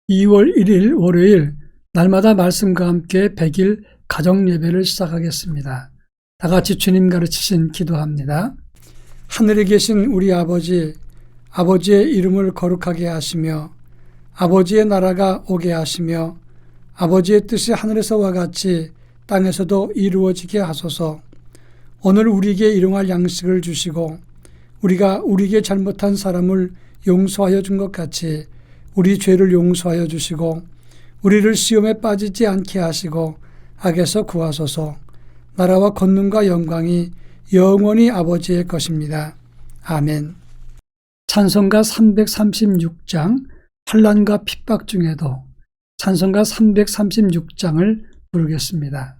2월 1일 월요일 날마다 말씀과 함께 100일 가정예배를 시작하겠습니다. 다 같이 주님 가르치신 기도합니다. 하늘에 계신 우리 아버지, 아버지의 이름을 거룩하게 하시며 아버지의 나라가 오게 하시며 아버지의 뜻이 하늘에서와 같이 땅에서도 이루어지게 하소서. 오늘 우리에게 일용할 양식을 주시고 우리가 우리에게 잘못한 사람을 용서하여 준 것 같이 우리 죄를 용서하여 주시고 우리를 시험에 빠지지 않게 하시고 악에서 구하소서. 나라와 권능과 영광이 영원히 아버지의 것입니다. 아멘. 찬송가 336장 환난과 핍박 중에도 찬송가 336장을 부르겠습니다.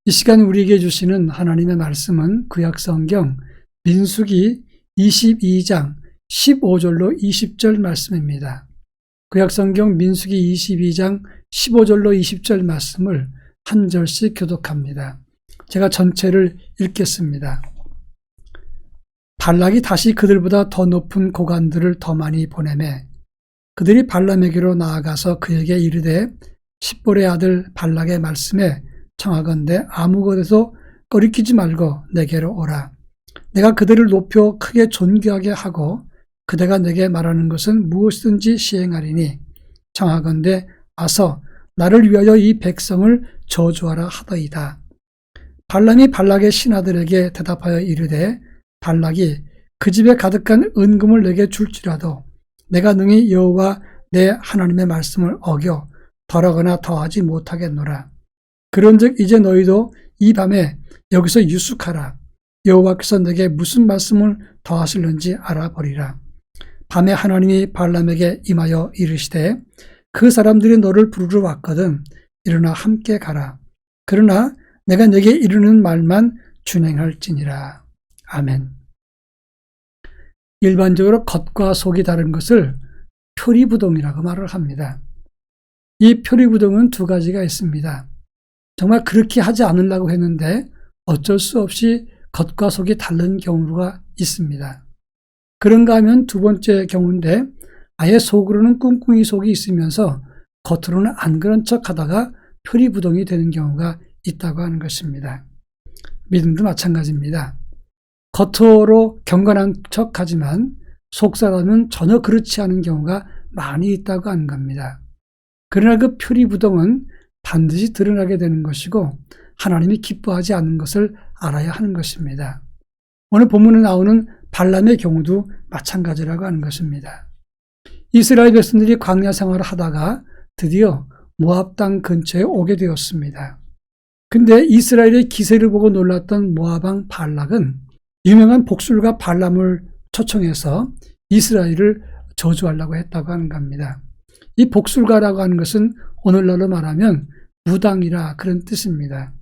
이 시간 우리에게 주시는 하나님의 말씀은 구약성경 민수기 22장 15절로 20절 말씀입니다. 구약성경 민수기 22장 15절로 20절 말씀을 한 절씩 교독합니다. 제가 전체를 읽겠습니다. 발락이 다시 그들보다 더 높은 고관들을 더 많이 보내매 그들이 발람에게로 나아가서 그에게 이르되 십볼의 아들 발락의 말씀에 청하건대 아무 곳에서 꺼리끼지 말고 내게로 오라. 내가 그들을 높여 크게 존귀하게 하고 그대가 내게 말하는 것은 무엇이든지 시행하리니 청하건대 아서 나를 위하여 이 백성을 저주하라 하더이다. 발람이 발락의 신하들에게 대답하여 이르되 발락이 그 집에 가득한 은금을 내게 줄지라도 내가 능히 여호와 내 하나님의 말씀을 어겨 덜하거나 더하지 못하겠노라. 그런즉 이제 너희도 이 밤에 여기서 유숙하라. 여호와께서 내게 무슨 말씀을 더하실는지 알아보리라. 밤에 하나님이 발람에게 임하여 이르시되 그 사람들이 너를 부르러 왔거든 일어나 함께 가라. 그러나 내가 내게 이르는 말만 준행할지니라. 아멘. 일반적으로 겉과 속이 다른 것을 표리부동이라고 말을 합니다. 이 표리부동은 두 가지가 있습니다. 정말 그렇게 하지 않으려고 했는데 어쩔 수 없이 겉과 속이 다른 경우가 있습니다. 그런가 하면 두 번째 경우인데 아예 속으로는 꿍꿍이 속이 있으면서 겉으로는 안 그런 척 하다가 표리부동이 되는 경우가 있다고 하는 것입니다. 믿음도 마찬가지입니다. 겉으로 경건한 척 하지만 속 사람은 전혀 그렇지 않은 경우가 많이 있다고 하는 겁니다. 그러나 그 표리부동은 반드시 드러나게 되는 것이고 하나님이 기뻐하지 않는 것을 알아야 하는 것입니다. 오늘 본문에 나오는 발람의 경우도 마찬가지라고 하는 것입니다. 이스라엘 백성들이 광야 생활을 하다가 드디어 모압 땅 근처에 오게 되었습니다. 근데 이스라엘의 기세를 보고 놀랐던 모압 왕 발락은 유명한 복술가 발람을 초청해서 이스라엘을 저주하려고 했다고 하는 겁니다. 이 복술가라고 하는 것은 오늘날로 말하면 무당이라 그런 뜻입니다.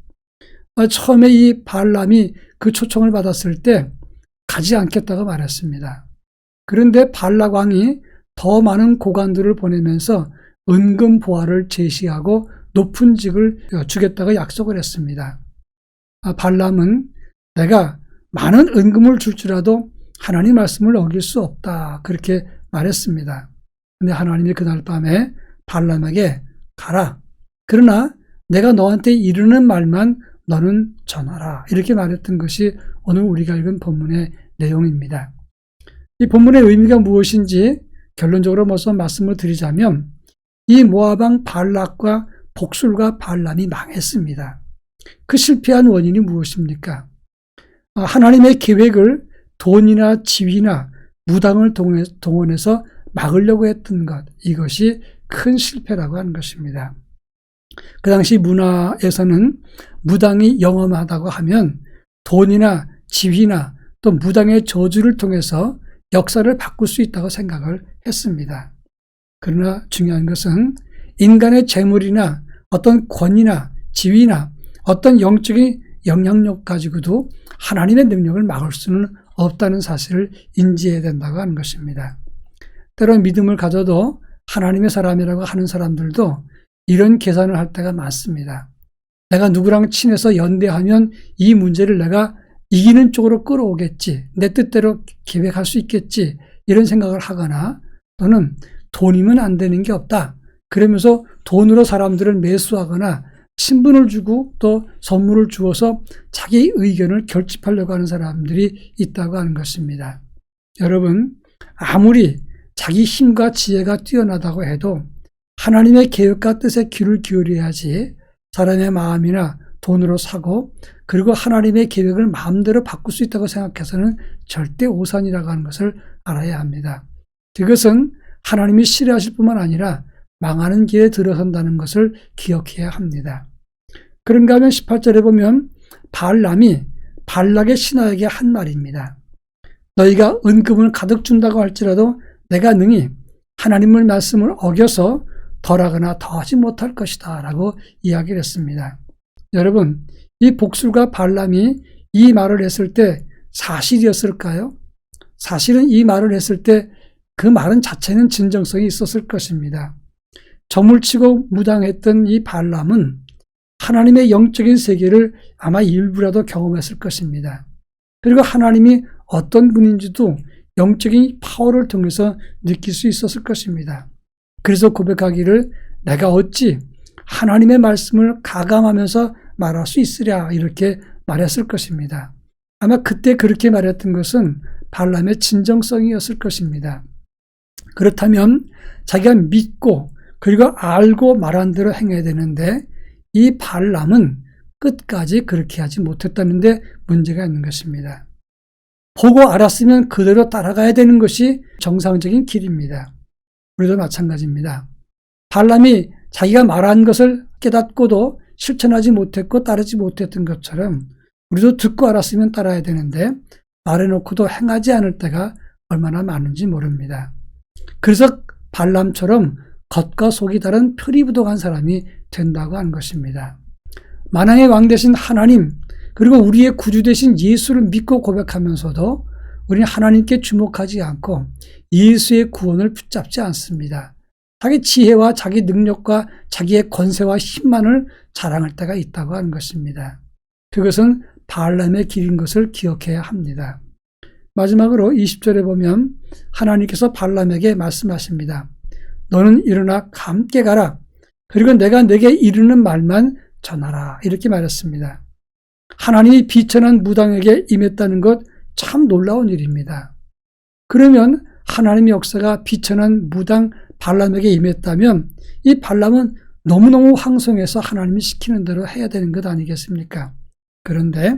처음에 이 발람이 그 초청을 받았을 때 가지 않겠다고 말했습니다. 그런데 발락 왕이 더 많은 고관들을 보내면서 은금 보화를 제시하고 높은 직을 주겠다고 약속을 했습니다. 발람은 내가 많은 은금을 줄지라도 하나님 말씀을 어길 수 없다 그렇게 말했습니다. 근데 하나님이 그날 밤에 발람에게 가라. 그러나 내가 너한테 이르는 말만 너는 전하라. 이렇게 말했던 것이 오늘 우리가 읽은 본문의 내용입니다. 이 본문의 의미가 무엇인지 결론적으로 먼저 말씀을 드리자면 이 모압 왕 발락과 복술가 발람이 망했습니다. 그 실패한 원인이 무엇입니까? 하나님의 계획을 돈이나 지위나 무당을 동원해서 막으려고 했던 것, 이것이 큰 실패라고 하는 것입니다. 그 당시 문화에서는 무당이 영험하다고 하면 돈이나 지위나 또 무당의 저주를 통해서 역사를 바꿀 수 있다고 생각을 했습니다. 그러나 중요한 것은 인간의 재물이나 어떤 권위나 지위나 어떤 영적인 영향력 가지고도 하나님의 능력을 막을 수는 없다는 사실을 인지해야 된다고 하는 것입니다. 때론 믿음을 가져도 하나님의 사람이라고 하는 사람들도 이런 계산을 할 때가 많습니다. 내가 누구랑 친해서 연대하면 이 문제를 내가 이기는 쪽으로 끌어오겠지, 내 뜻대로 계획할 수 있겠지, 이런 생각을 하거나 또는 돈이면 안 되는 게 없다, 그러면서 돈으로 사람들을 매수하거나 친분을 주고 또 선물을 주어서 자기 의견을 결집하려고 하는 사람들이 있다고 하는 것입니다. 여러분, 아무리 자기 힘과 지혜가 뛰어나다고 해도 하나님의 계획과 뜻에 귀를 기울여야지 사람의 마음이나 돈으로 사고 그리고 하나님의 계획을 마음대로 바꿀 수 있다고 생각해서는 절대 오산이라고 하는 것을 알아야 합니다. 그것은 하나님이 싫어하실 뿐만 아니라 망하는 길에 들어선다는 것을 기억해야 합니다. 그런가 하면 18절에 보면 발람이 발락의 신하에게 한 말입니다. 너희가 은금을 가득 준다고 할지라도 내가 능히 하나님의 말씀을 어겨서 덜하거나 더하지 못할 것이다 라고 이야기를 했습니다. 여러분, 이 복술가 발람이 이 말을 했을 때 사실이었을까요? 사실은 이 말을 했을 때 그 말은 자체는 진정성이 있었을 것입니다. 저물치고 무당했던 이 발람은 하나님의 영적인 세계를 아마 일부라도 경험했을 것입니다. 그리고 하나님이 어떤 분인지도 영적인 파워를 통해서 느낄 수 있었을 것입니다. 그래서 고백하기를 내가 어찌 하나님의 말씀을 가감하면서 말할 수 있으랴 이렇게 말했을 것입니다. 아마 그때 그렇게 말했던 것은 발람의 진정성이었을 것입니다. 그렇다면 자기가 믿고 그리고 알고 말한 대로 행해야 되는데 이 발람은 끝까지 그렇게 하지 못했다는 데 문제가 있는 것입니다. 보고 알았으면 그대로 따라가야 되는 것이 정상적인 길입니다. 우리도 마찬가지입니다. 발람이 자기가 말한 것을 깨닫고도 실천하지 못했고 따르지 못했던 것처럼 우리도 듣고 알았으면 따라야 되는데 말해놓고도 행하지 않을 때가 얼마나 많은지 모릅니다. 그래서 발람처럼 겉과 속이 다른 표리부동한 사람이 된다고 하는 것입니다. 만왕의 왕 되신 하나님 그리고 우리의 구주 되신 예수를 믿고 고백하면서도 우리는 하나님께 주목하지 않고 예수의 구원을 붙잡지 않습니다. 자기 지혜와 자기 능력과 자기의 권세와 힘만을 자랑할 때가 있다고 하는 것입니다. 그것은 발람의 길인 것을 기억해야 합니다. 마지막으로 20절에 보면 하나님께서 발람에게 말씀하십니다. 너는 일어나 함께 가라. 그리고 내가 내게 이르는 말만 전하라. 이렇게 말했습니다. 하나님이 비천한 무당에게 임했다는 것 참 놀라운 일입니다. 그러면 하나님의 역사가 비천한 무당 발람에게 임했다면 이 발람은 너무너무 황송해서 하나님이 시키는 대로 해야 되는 것 아니겠습니까? 그런데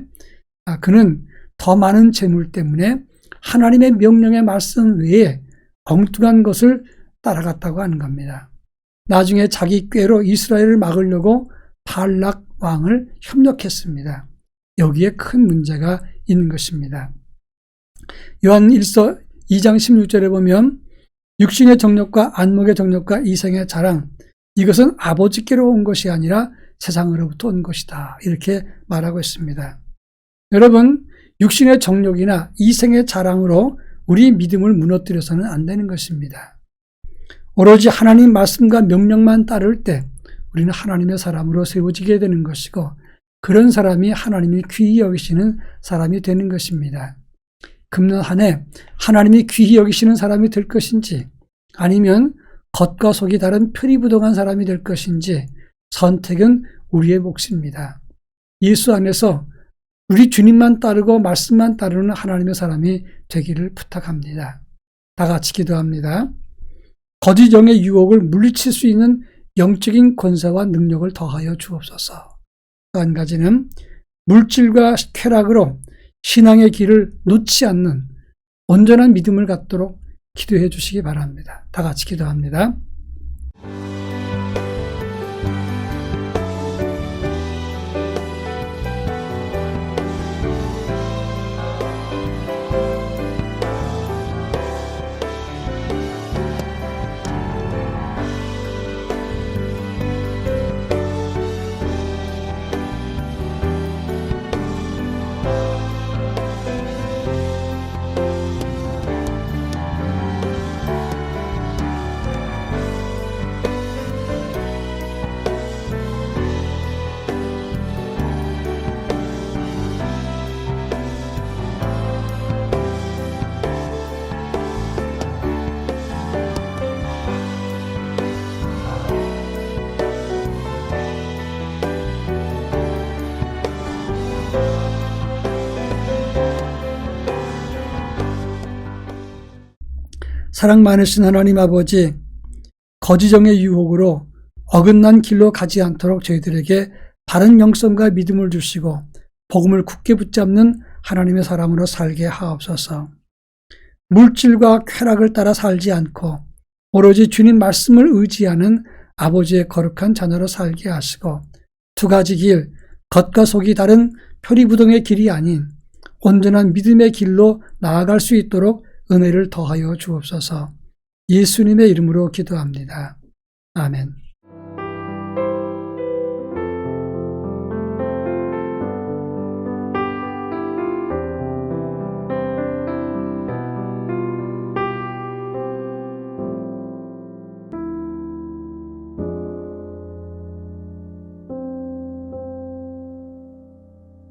그는 더 많은 재물 때문에 하나님의 명령의 말씀 외에 엉뚱한 것을 따라갔다고 하는 겁니다. 나중에 자기 꾀로 이스라엘을 막으려고 발락 왕을 협력했습니다. 여기에 큰 문제가 있는 것입니다. 요한 1서 2장 16절에 보면 육신의 정욕과 안목의 정욕과 이생의 자랑, 이것은 아버지께로 온 것이 아니라 세상으로부터 온 것이다. 이렇게 말하고 있습니다. 여러분, 육신의 정욕이나 이생의 자랑으로 우리 믿음을 무너뜨려서는 안 되는 것입니다. 오로지 하나님 말씀과 명령만 따를 때 우리는 하나님의 사람으로 세워지게 되는 것이고, 그런 사람이 하나님이 귀히 여기시는 사람이 되는 것입니다. 금년 한 해 하나님이 귀히 여기시는 사람이 될 것인지, 아니면 겉과 속이 다른 표리부동한 사람이 될 것인지, 선택은 우리의 몫입니다. 예수 안에서 우리 주님만 따르고 말씀만 따르는 하나님의 사람이 되기를 부탁합니다. 다 같이 기도합니다. 거짓 영의 유혹을 물리칠 수 있는 영적인 권세와 능력을 더하여 주옵소서. 또 한 가지는 물질과 쾌락으로 신앙의 길을 놓지 않는 온전한 믿음을 갖도록 기도해 주시기 바랍니다. 다 같이 기도합니다. 사랑 많으신 하나님 아버지, 거짓정의 유혹으로 어긋난 길로 가지 않도록 저희들에게 바른 영성과 믿음을 주시고 복음을 굳게 붙잡는 하나님의 사람으로 살게 하옵소서. 물질과 쾌락을 따라 살지 않고 오로지 주님 말씀을 의지하는 아버지의 거룩한 자녀로 살게 하시고, 두 가지 길, 겉과 속이 다른 표리부동의 길이 아닌 온전한 믿음의 길로 나아갈 수 있도록 은혜를 더하여 주옵소서. 예수님의 이름으로 기도합니다. 아멘.